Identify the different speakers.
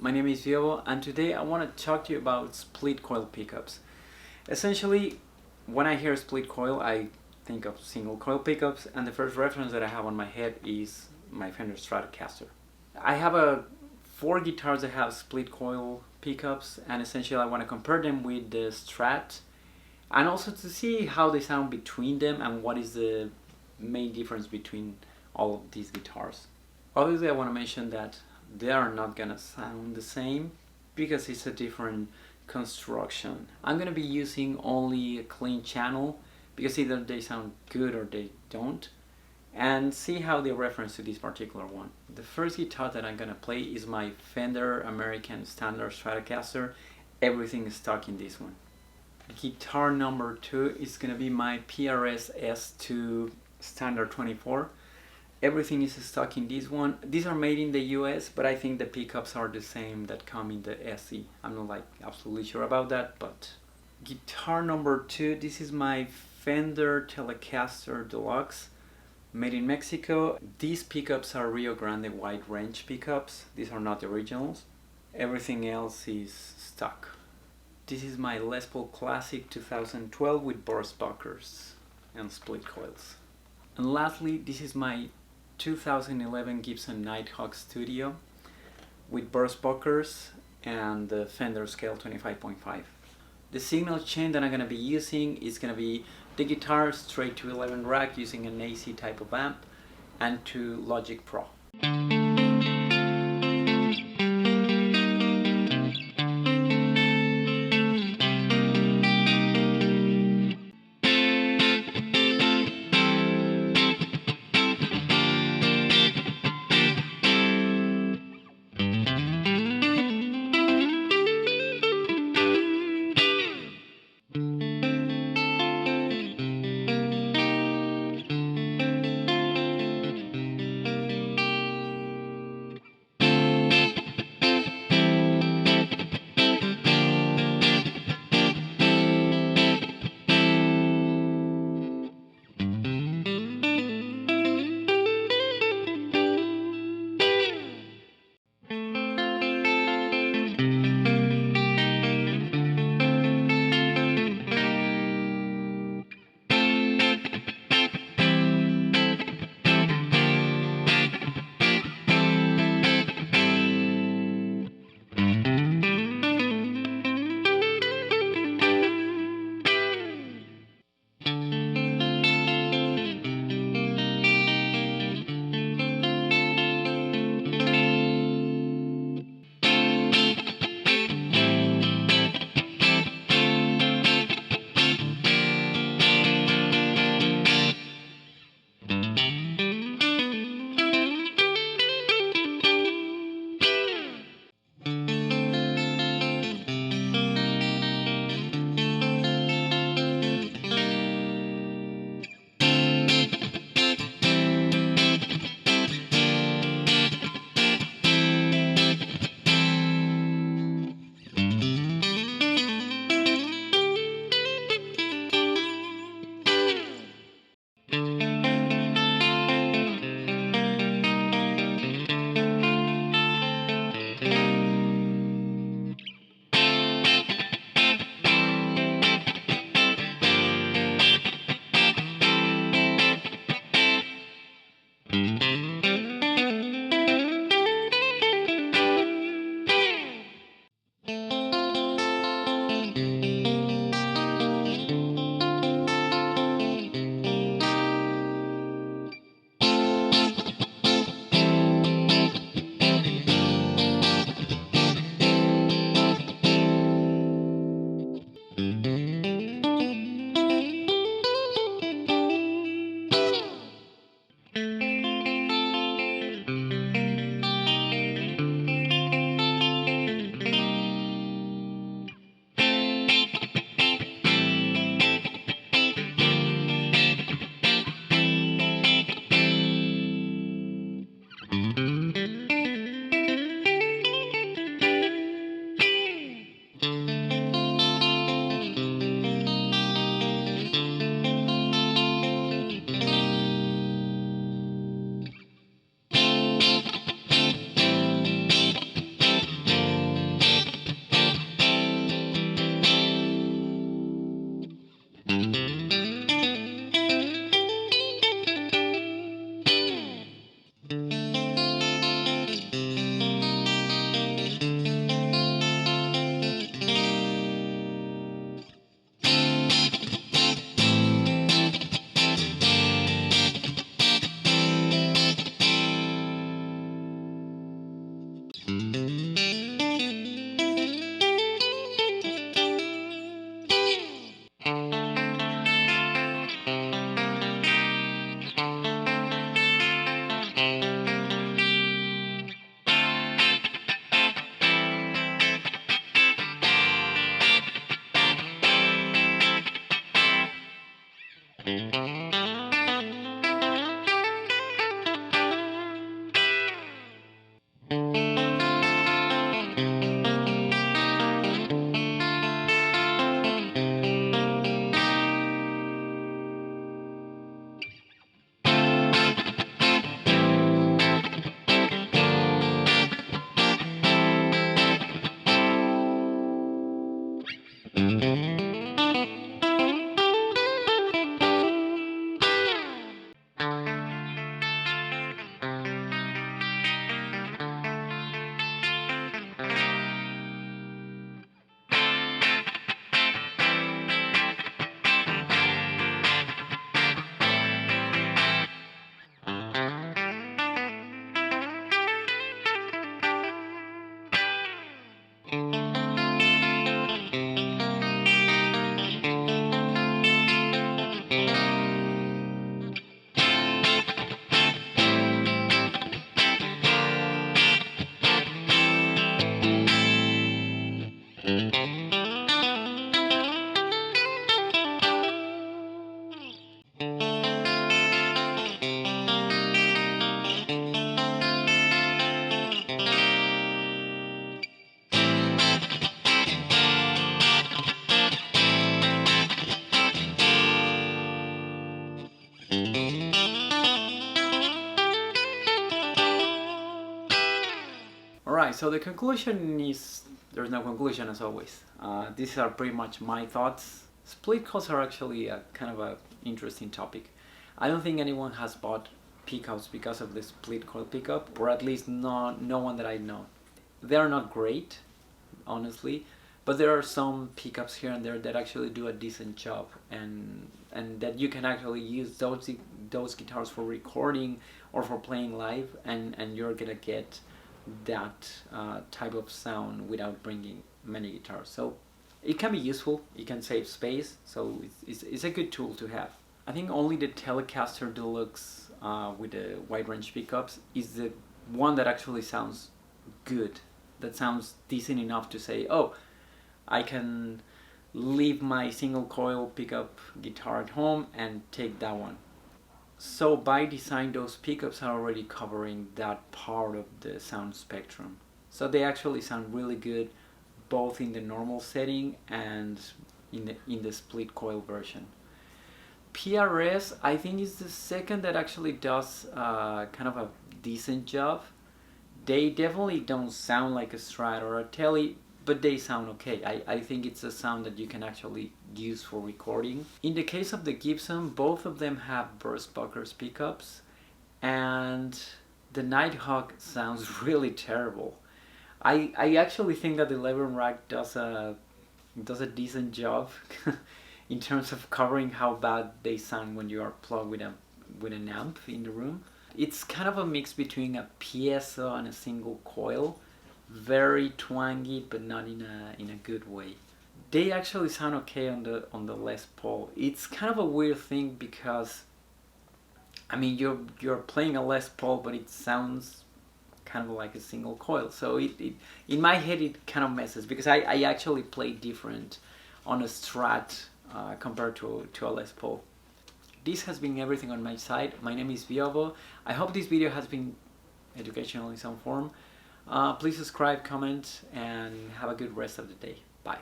Speaker 1: my name is Diego and today I want to talk to you about split coil pickups. Essentially, when I hear split coil, I think of single coil pickups, and the first reference that I have on my head is my Fender Stratocaster. I have four guitars that have split coil pickups, and essentially I want to compare them with the Strat and also to see how they sound between them and what is the main difference between all of these guitars. Obviously I want to mention that they are not gonna sound the same because it's a different construction. I'm gonna be using only a clean channel because either they sound good or they don't, and see how they reference to this particular one. The first guitar that I'm gonna play is my Fender American Standard Stratocaster. Everything is stuck in this one. Guitar number 2 is gonna be my PRS S2 Standard 24. Everything is stuck in this one. These are made in the US, but I think the pickups are the same that come in the SE. I'm not absolutely sure about that, but guitar number 2, this is my Fender Telecaster Deluxe, made in Mexico. These pickups are Rio Grande Widerange pickups. These are not the originals. Everything else is stuck. This is my Les Paul Classic 2012 with Burstbuckers and split coils. And lastly, this is my 2011 Gibson Nighthawk Studio with Burstbuckers and the Fender scale 25.5. The signal chain that I'm going to be using is going to be the guitar straight to 11 rack using an AC type of amp and to Logic Pro. Alright, so the conclusion is there's no conclusion as always. These are pretty much my thoughts. Split coils are actually a kind of a interesting topic. I don't think anyone has bought pickups because of the split coil pickup, or at least no one that I know. They are not great, honestly, but there are some pickups here and there that actually do a decent job, and that you can actually use those guitars for recording or for playing live, and you're gonna get that type of sound without bringing many guitars. So it can be useful, it can save space, so it's a good tool to have. I think only the Telecaster Deluxe with the wide range pickups is the one that actually sounds good, that sounds decent enough to say, oh, I can leave my single coil pickup guitar at home and take that one. So by design, those pickups are already covering that part of the sound spectrum. So they actually sound really good both in the normal setting and in the split coil version. PRS, I think, is the second that actually does kind of a decent job. They definitely don't sound like a Strat or a Tele, but they sound okay. I think it's a sound that you can actually use for recording. In the case of the Gibson, both of them have Burstbucker pickups, and the Nighthawk sounds really terrible. I actually think that the Lever Rack does a decent job in terms of covering how bad they sound when you are plugged with an amp in the room. It's kind of a mix between a piezo and a single coil. Very twangy, but not in a good way. They actually sound okay on the Les Paul. It's kind of a weird thing because, I mean, you're playing a Les Paul, but it sounds kind of like a single coil. So it in my head it kind of messes, because I actually play different on a Strat compared to a Les Paul. This has been everything on my side. My name is Viovo. I hope this video has been educational in some form. Please subscribe, comment, and have a good rest of the day. Bye.